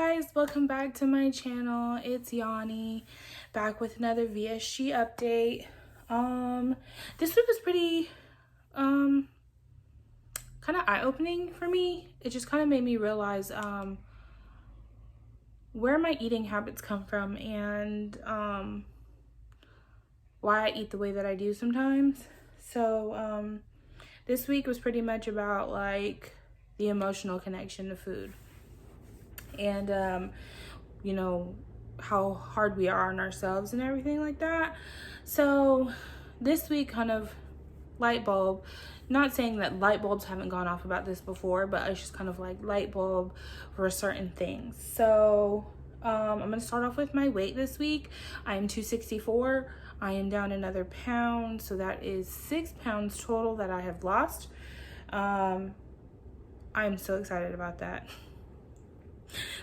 guys, welcome back to my channel. It's Yanni back with another VSG update. This week was pretty kind of eye-opening for me. It just kind of made me realize where my eating habits come from and why I eat the way that I do sometimes. So this week was pretty much about like the emotional connection to food. And you know, how hard we are on ourselves and everything like that. So this week kind of light bulb, not saying that light bulbs haven't gone off about this before, but it's just kind of like light bulb for certain things. So I'm gonna start off with my weight this week. I am 264. I am down another pound, so that is 6 pounds total that I have lost. I'm so excited about that.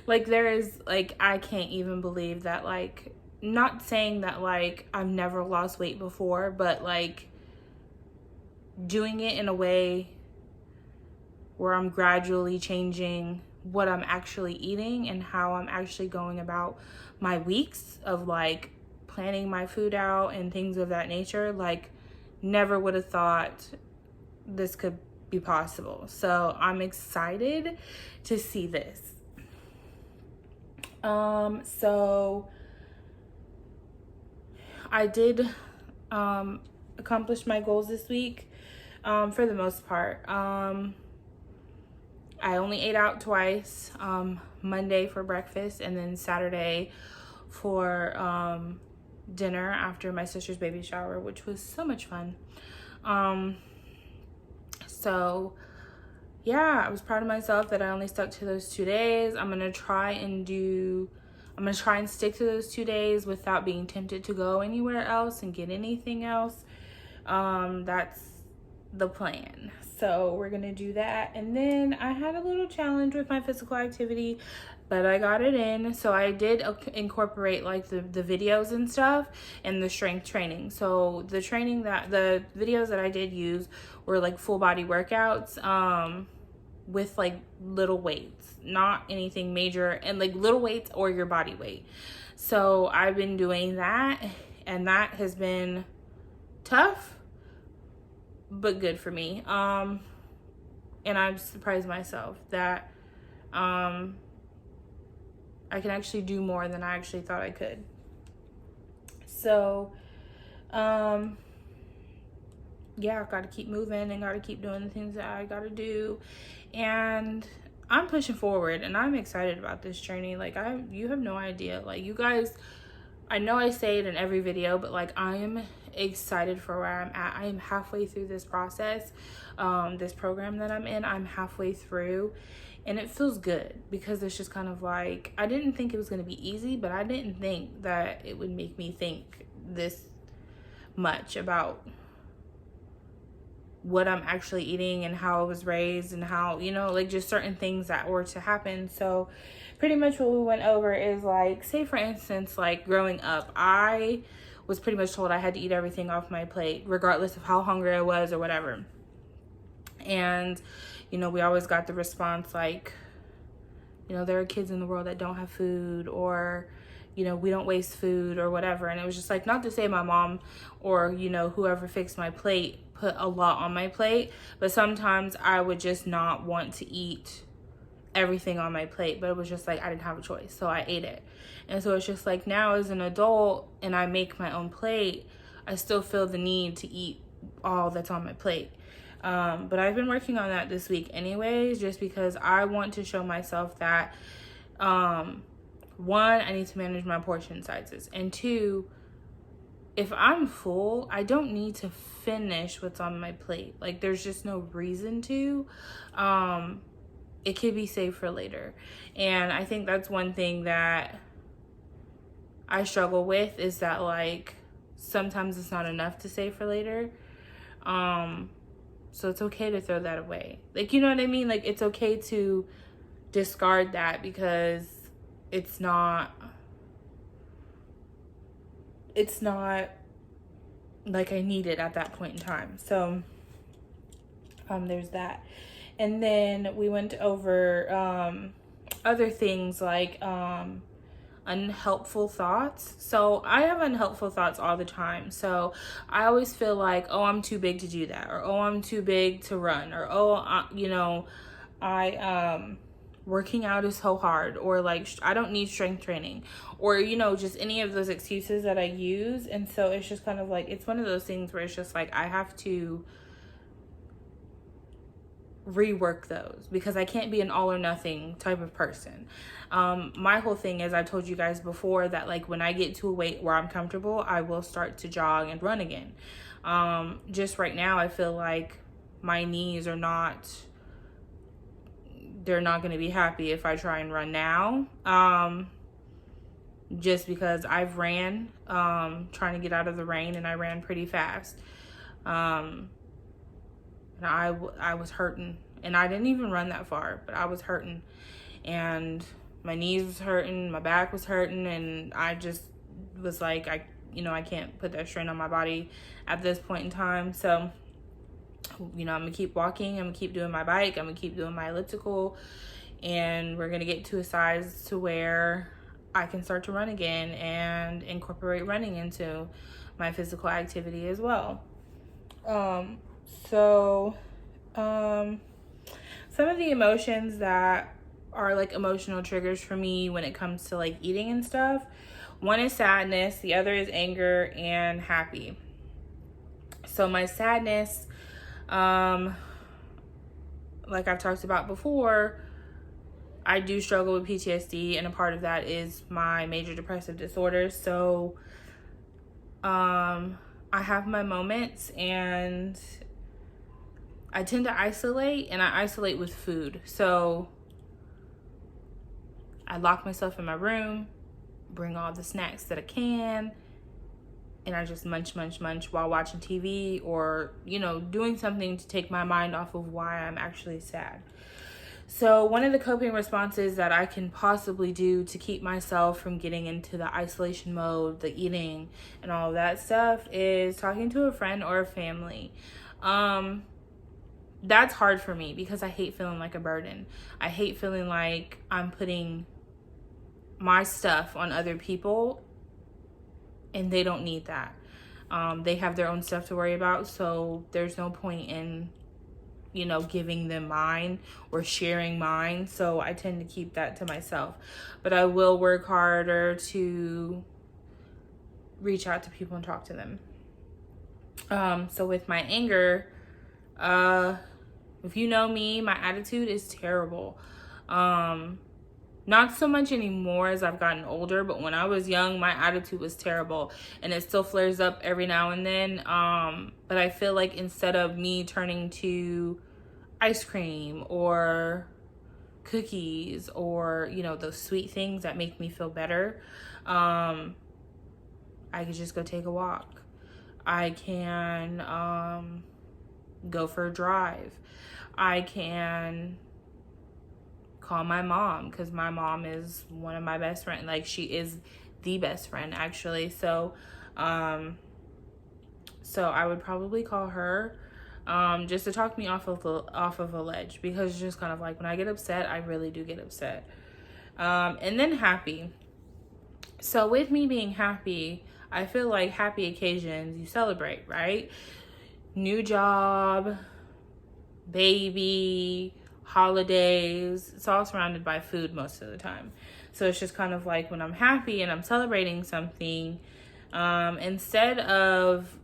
Like, there is, like, I can't even believe that, like, not saying that, like, I've never lost weight before, but, like, doing it in a way where I'm gradually changing what I'm actually eating and how I'm actually going about my weeks of, like, planning my food out and things of that nature. Like, never would have thought this could be possible. So I'm excited to see this. So I did accomplish my goals this week for the most part. I only ate out twice, Monday for breakfast and then Saturday for dinner after my sister's baby shower, which was so much fun. So yeah, I was proud of myself that I only stuck to those 2 days. I'm gonna try and stick to those 2 days without being tempted to go anywhere else and get anything else. That's the plan. So we're gonna do that. And then I had a little challenge with my physical activity, but I got it in. So I did incorporate like the videos and stuff and the strength training. So the videos that I did use were like full body workouts, with like little weights, not anything major, and like little weights or your body weight. So I've been doing that, and that has been tough but good for me. And I've surprised myself that I can actually do more than I actually thought I could. So yeah, I gotta keep moving and gotta keep doing the things that I gotta do. And I'm pushing forward and I'm excited about this journey. Like, you have no idea. Like, you guys, I know I say it in every video, but like, I am excited for where I'm at. I am halfway through this process, this program that I'm in. I'm halfway through and it feels good because it's just kind of like, I didn't think it was going to be easy, but I didn't think that it would make me think this much about what I'm actually eating and how I was raised and how, you know, like just certain things that were to happen. So pretty much what we went over is like, say for instance, like growing up, I was pretty much told I had to eat everything off my plate, regardless of how hungry I was or whatever. And, you know, we always got the response like, you know, there are kids in the world that don't have food, or, you know, we don't waste food or whatever. And it was just like, not to say my mom or, you know, whoever fixed my plate put a lot on my plate, but sometimes I would just not want to eat everything on my plate, but it was just like I didn't have a choice, so I ate it. And so it's just like, now as an adult and I make my own plate, I still feel the need to eat all that's on my plate. But I've been working on that this week anyways, just because I want to show myself that one, I need to manage my portion sizes, and two, if I'm full, I don't need to finish what's on my plate. Like, there's just no reason to. It could be saved for later. And I think that's one thing that I struggle with, is that like sometimes it's not enough to save for later. So it's okay to throw that away. Like, you know what I mean? Like, it's okay to discard that because it's not like I need it at that point in time. So there's that. And then we went over other things like unhelpful thoughts. So I have unhelpful thoughts all the time. So I always feel like, oh, I'm too big to do that, or oh, I'm too big to run, or oh, I working out is so hard, or like I don't need strength training, or just any of those excuses that I use. And so it's just kind of like, it's one of those things where it's just like I have to rework those, because I can't be an all or nothing type of person. My whole thing is, I told you guys before that like when I get to a weight where I'm comfortable, I will start to jog and run again. Just right now, I feel like my knees are not, they're not going to be happy if I try and run now. Just because I've ran, trying to get out of the rain, and I ran pretty fast. And I was hurting, and I didn't even run that far, but I was hurting, and my knees was hurting, my back was hurting, and I just was like, I can't put that strain on my body at this point in time. So, I'm gonna keep walking, I'm gonna keep doing my bike, I'm gonna keep doing my elliptical, and we're gonna get to a size to where I can start to run again and incorporate running into my physical activity as well. Some of the emotions that are like emotional triggers for me when it comes to like eating and stuff, one is sadness, the other is anger and happy. So my sadness, like I've talked about before, I do struggle with PTSD, and a part of that is my major depressive disorder. So I have my moments, and I tend to isolate, and I isolate with food. So I lock myself in my room, bring all the snacks that I can, and I just munch while watching TV, or, doing something to take my mind off of why I'm actually sad. So one of the coping responses that I can possibly do to keep myself from getting into the isolation mode, the eating and all of that stuff, is talking to a friend or a family. That's hard for me because I hate feeling like a burden. I hate feeling like I'm putting my stuff on other people, and they don't need that. They have their own stuff to worry about, so there's no point in giving them mine or sharing mine. So I tend to keep that to myself, but I will work harder to reach out to people and talk to them. So with my anger, if you know me, my attitude is terrible. Not so much anymore as I've gotten older, but when I was young, my attitude was terrible, and it still flares up every now and then. But I feel like instead of me turning to ice cream or cookies or, those sweet things that make me feel better, I could just go take a walk. I can go for a drive. I can call my mom, because my mom is one of my best friends. Like, she is the best friend, actually. So I would probably call her just to talk me off of a ledge, because it's just kind of like when I get upset, I really do get upset. And then happy. So with me being happy, I feel like happy occasions you celebrate, right? New job, baby, holidays, it's all surrounded by food most of the time. So it's just kind of like when I'm happy and I'm celebrating something, instead of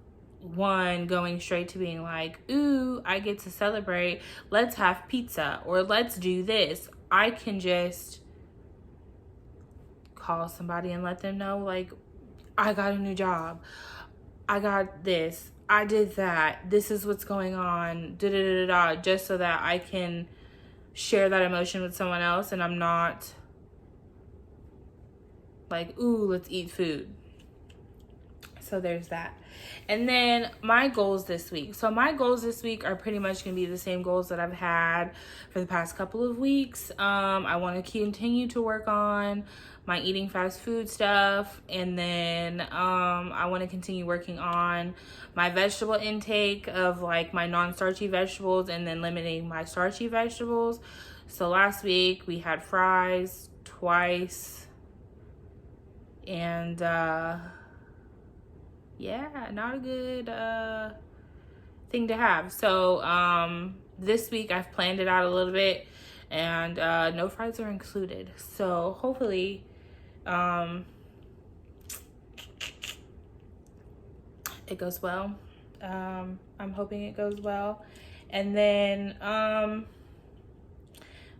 going straight to being like, ooh, I get to celebrate, let's have pizza or let's do this, I can just call somebody and let them know, like, I got a new job, I got this, I did that, this is what's going on, just so that I can share that emotion with someone else, and I'm not like, ooh, let's eat food. So there's that. And then my goals this week. So my goals this week are pretty much going to be the same goals that I've had for the past couple of weeks. I want to continue to work on my eating fast food stuff. And then I want to continue working on my vegetable intake of like my non-starchy vegetables, and then limiting my starchy vegetables. So last week we had fries twice, and yeah, not a good thing to have. So this week I've planned it out a little bit, and no fries are included. So hopefully it goes well. I'm hoping it goes well. And then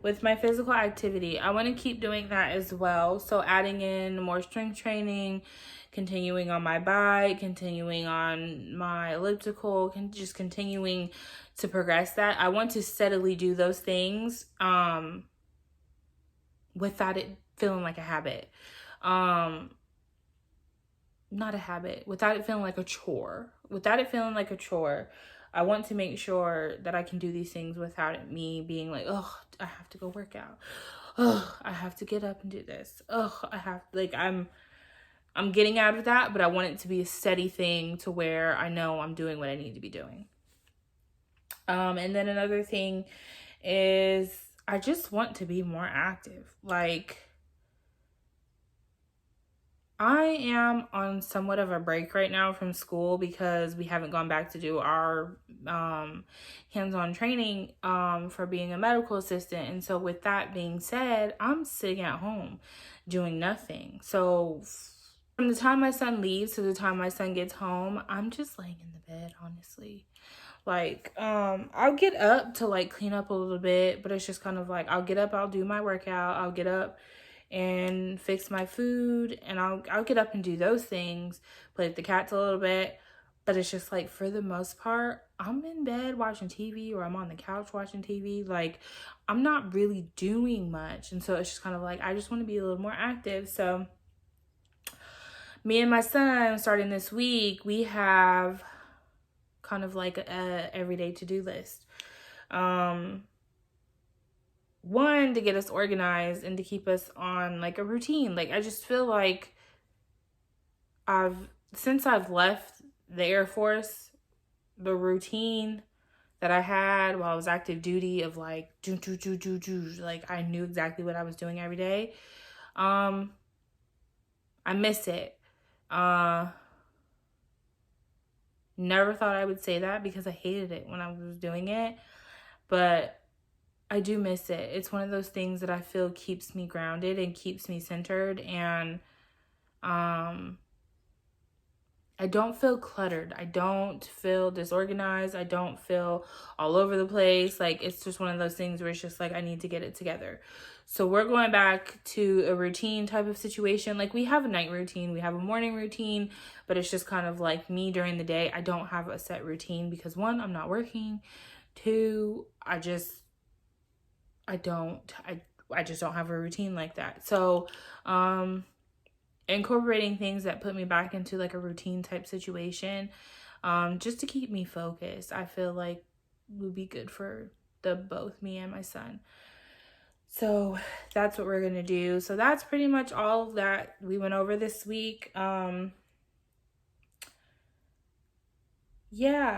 with my physical activity, I want to keep doing that as well. So adding in more strength training, continuing on my bike, continuing on my elliptical, just continuing to progress that. I want to steadily do those things without it feeling like a habit. Not a habit, without it feeling like a chore. Without it feeling like a chore, I want to make sure that I can do these things without it me being like, oh, I have to go work out. Oh, I have to get up and do this. Oh, I have, like, I'm getting out of that, but I want it to be a steady thing to where I know I'm doing what I need to be doing. And then another thing is I just want to be more active. Like, I am on somewhat of a break right now from school because we haven't gone back to do our hands-on training for being a medical assistant. And so with that being said, I'm sitting at home doing nothing. So from the time my son leaves to the time my son gets home, I'm just laying in the bed, honestly. Like, I'll get up to like clean up a little bit, but it's just kind of like, I'll get up, I'll do my workout, I'll get up and fix my food, and I'll get up and do those things, play with the cats a little bit. But it's just like, for the most part, I'm in bed watching TV, or I'm on the couch watching TV. Like, I'm not really doing much. And so it's just kind of like, I just want to be a little more active. So me and my son, starting this week, we have kind of like a everyday to-do list. One, to get us organized and to keep us on like a routine. Like, I just feel like since I've left the Air Force, the routine that I had while I was active duty of like, like I knew exactly what I was doing every day. I miss it. Never thought I would say that because I hated it when I was doing it, but I do miss it. It's one of those things that I feel keeps me grounded and keeps me centered, and I don't feel cluttered. I don't feel disorganized. I don't feel all over the place. Like, it's just one of those things where it's just like, I need to get it together. So we're going back to a routine type of situation. Like, we have a night routine, we have a morning routine, but it's just kind of like me during the day. I don't have a set routine because, one, I'm not working. Two, I just don't have a routine like that. So incorporating things that put me back into like a routine type situation, just to keep me focused, I feel like would be good for both me and my son. So that's what we're gonna do. So that's pretty much all that we went over this week. Yeah,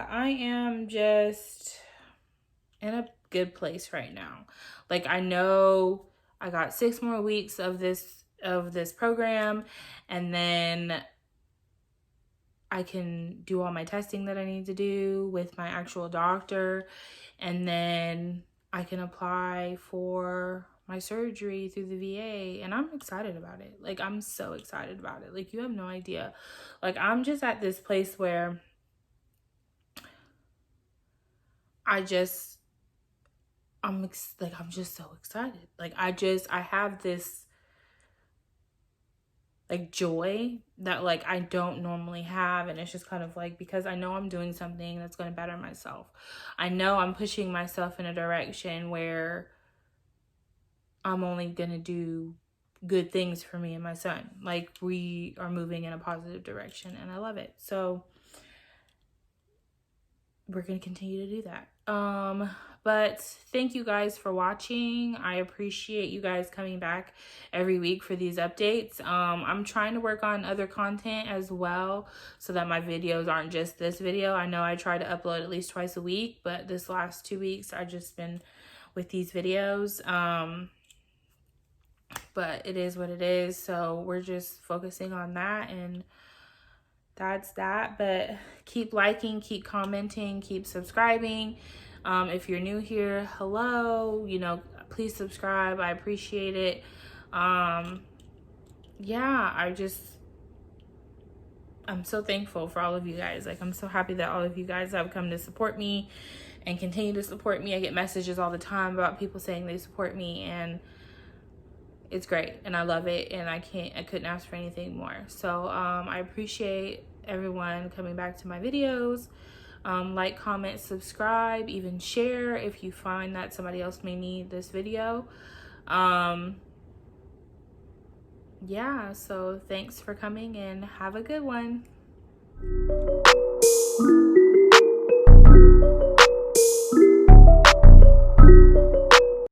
I am just in a good place right now. Like, I know I got 6 more weeks of this program, and then I can do all my testing that I need to do with my actual doctor, and then I can apply for my surgery through the VA, and I'm excited about it. Like, I'm so excited about it. Like, you have no idea. Like, I'm just at this place where I'm just so excited. Like, I have this like joy that like I don't normally have, and it's just kind of like, because I know I'm doing something that's going to better myself. I know I'm pushing myself in a direction where I'm only going to do good things for me and my son. Like, we are moving in a positive direction, and I love it. So we're going to continue to do that. But thank you guys for watching. I appreciate you guys coming back every week for these updates. I'm trying to work on other content as well, so that my videos aren't just this video. I know I try to upload at least twice a week, but this last 2 weeks I've just been with these videos. But it is what it is. So we're just focusing on that, and that's that. But keep liking, keep commenting, keep subscribing. If you're new here, hello, you know, please subscribe. I appreciate it. Yeah, I'm so thankful for all of you guys. Like, I'm so happy that all of you guys have come to support me and continue to support me. I get messages all the time about people saying they support me, and it's great, and I love it, and I couldn't ask for anything more. So I appreciate everyone coming back to my videos. Like, comment, subscribe, even share if you find that somebody else may need this video. Yeah, so thanks for coming, and have a good one.